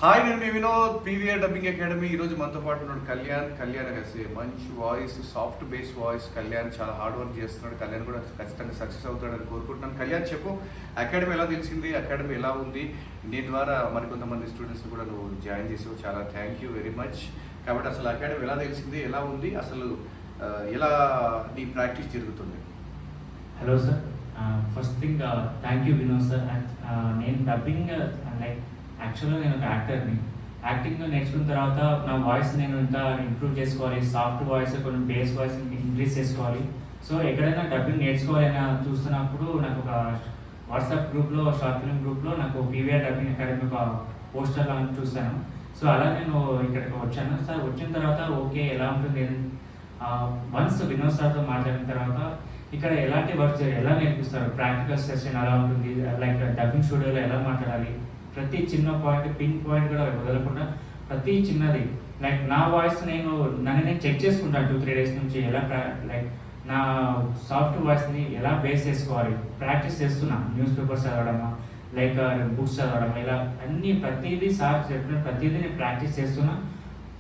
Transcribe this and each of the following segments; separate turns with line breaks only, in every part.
Hi, నేను మీ Vinod, PVR dubbing academy. ఈరోజు మనతో పాటు ఉన్నాడు కళ్యాణ్ కలిసి మంచి voice, soft base voice. Kalyan చాలా హార్డ్ వర్క్ చేస్తున్నాడు. కళ్యాణ్ కూడా ఖచ్చితంగా సక్సెస్ అవుతాడని కోరుకుంటున్నాను. కళ్యాణ్, చెప్పు, అకాడమీ ఎలా తెలిసింది, అకాడమీ ఎలా ఉంది? నీ ద్వారా మరికొంతమంది స్టూడెంట్స్ కూడా నువ్వు జాయిన్ చేసావు, చాలా థ్యాంక్ యూ వెరీ మచ్. కాబట్టి అసలు అకాడమీ ఎలా తెలిసింది, ఎలా ఉంది, అసలు ఎలా నీ ప్రాక్టీస్ జరుగుతుంది?
Hello sir, first thing thank you Vinod sir. నేను డబ్బింగ్ యాక్చువల్గా నేను ఒక యాక్టర్ని. యాక్టింగ్ నేర్చుకున్న తర్వాత నా వాయిస్ నేను ఇంకా ఇంప్రూవ్ చేసుకోవాలి. సాఫ్ట్ వాయిస్, కొంచెం బేస్ వాయిస్ ఇంక్రీజ్ చేసుకోవాలి. సో ఎక్కడైనా డబ్బింగ్ నేర్చుకోవాలని చూస్తున్నప్పుడు నాకు ఒక వాట్సాప్ గ్రూప్లో, షార్ట్ ఫిల్మ్ గ్రూప్లో నాకు పీవీఆర్ డబ్బింగ్ అకాడమీ ఒక పోస్టర్ అని చూశాను. సో అలా నేను ఇక్కడికి వచ్చాను సార్. వచ్చిన తర్వాత ఓకే ఎలా ఉంటుంది, వన్స్ వినోద్ సార్తో మాట్లాడిన తర్వాత ఇక్కడ ఎలాంటి వర్క్ ఎలా నేర్పిస్తారు, ప్రాక్టికల్ సెషన్ ఎలా ఉంటుంది, లైక్ డబ్బింగ్ స్టూడియోలో ఎలా మాట్లాడాలి, ప్రతి చిన్న పాయింట్, పిన్ పాయింట్ కూడా వదలకుండా ప్రతి చిన్నది, లైక్ నా వాయిస్ నన్ను చెక్ చేసుకుంటాను 2-3 డేస్ నుంచి. ఎలా లైక్ నా సాఫ్ట్ వాయిస్ని ఎలా బేస్ చేసుకోవాలి ప్రాక్టీస్ చేస్తున్నా. న్యూస్ పేపర్స్ చదవడమా, లైక్ బుక్స్ చదవడం, ఇలా అన్ని ప్రతిదీ సార్ చెప్పిన ప్రతిదీ నేను ప్రాక్టీస్ చేస్తున్నా.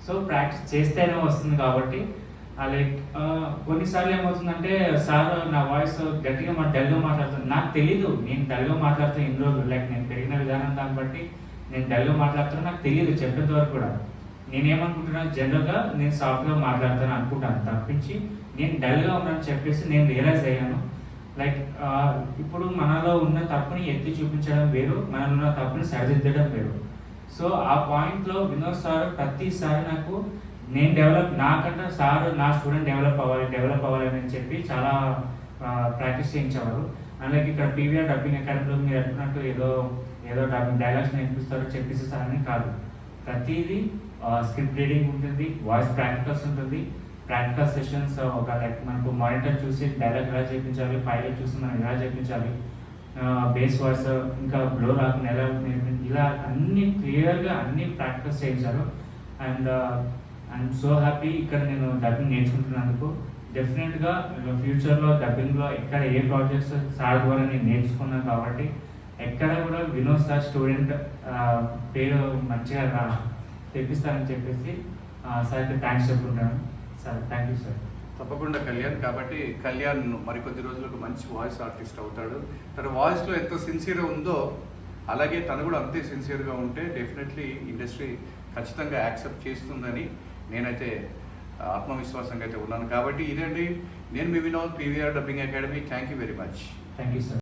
సో ప్రాక్టీస్ చేస్తేనే వస్తుంది కాబట్టి లైక్ కొన్నిసార్లు ఏమవుతుందంటే సార్ నా వాయిస్ గట్టిగా డల్గా మాట్లాడుతాను. నాకు తెలీదు నేను డల్గా మాట్లాడుతాను ఎన్ని రోజులు, లైక్ నేను పెరిగిన విధానం దాన్ని బట్టి నేను డల్గా మాట్లాడుతాను. నాకు తెలియదు చెప్పేంత వరకు కూడా. నేనేమనుకుంటున్నాను, జనరల్గా నేను సాఫ్ట్గా మాట్లాడతాను అనుకుంటాను తప్పించి నేను డల్గా ఉన్నాను చెప్పేసి నేను రియలైజ్ అయ్యాను. లైక్ ఇప్పుడు మనలో ఉన్న తప్పుని ఎత్తి చూపించడం వేరు, మనలో ఉన్న తప్పుని సరిదిద్దడం వేరు. సో ఆ పాయింట్లో వినోద్ సార్ ప్రతిసారి నాకు నాకంటే సార్ నా స్టూడెంట్ డెవలప్ అవ్వాలి అని చెప్పి చాలా ప్రాక్టీస్ చేయించేవారు. అలాగే ఇక్కడ పీవీఆర్ డబ్బింగ్ అకాడమీలో మీరు అనుకున్నట్టు ఏదో డబ్బింగ్ డైలాగ్స్ నేర్పిస్తారు చెప్పేసేసారని కాదు. ప్రతిదీ స్క్రిప్ట్ రీడింగ్ ఉంటుంది, వాయిస్ ప్రాక్టికల్స్ ఉంటుంది, ప్రాక్టికల్ సెషన్స్, ఒక లైక్ మనకు మానిటర్ చూసి డైలాగ్ ఎలా చేయించాలి, పైలట్ చూసి మనం ఎలా చేయించాలి, బేస్ వాయిస్ ఇంకా బ్లో రాకుండా ఎలా నేర్పించాలి, ఇలా అన్ని క్లియర్గా అన్ని ప్రాక్టికల్స్ చేయించారు. అండ్ ఐఎమ్ సో హ్యాపీ ఇక్కడ నేను డబ్బింగ్ నేర్చుకుంటున్నందుకు. డెఫినెట్గా ఫ్యూచర్లో డబ్బింగ్లో ఎక్కడ ఏ ప్రాజెక్ట్స్ సార్ ద్వారా నేను నేర్చుకున్నాను కాబట్టి ఎక్కడ కూడా వినోద్ సార్ స్టూడెంట్ పేరు మంచిగా తెప్పిస్తానని చెప్పేసి సార్కి థ్యాంక్స్ చెప్పుకుంటాను. Sir thank you sir.
తప్పకుండా కళ్యాణ్. కాబట్టి కళ్యాణ్ మరికొద్ది రోజులకు మంచి వాయిస్ ఆర్టిస్ట్ అవుతాడు. తన వాయిస్లో ఎంత సిన్సియర్గా ఉందో అలాగే తను కూడా అంతే సిన్సియర్గా ఉంటే డెఫినెట్లీ ఇండస్ట్రీ ఖచ్చితంగా యాక్సెప్ట్ చేస్తుందని నేనైతే ఆత్మవిశ్వాసంగా అయితే ఉన్నాను. కాబట్టి ఇదండి, నేను మీ Vinod, PVR dubbing academy. Thank you very much.
Thank you sir.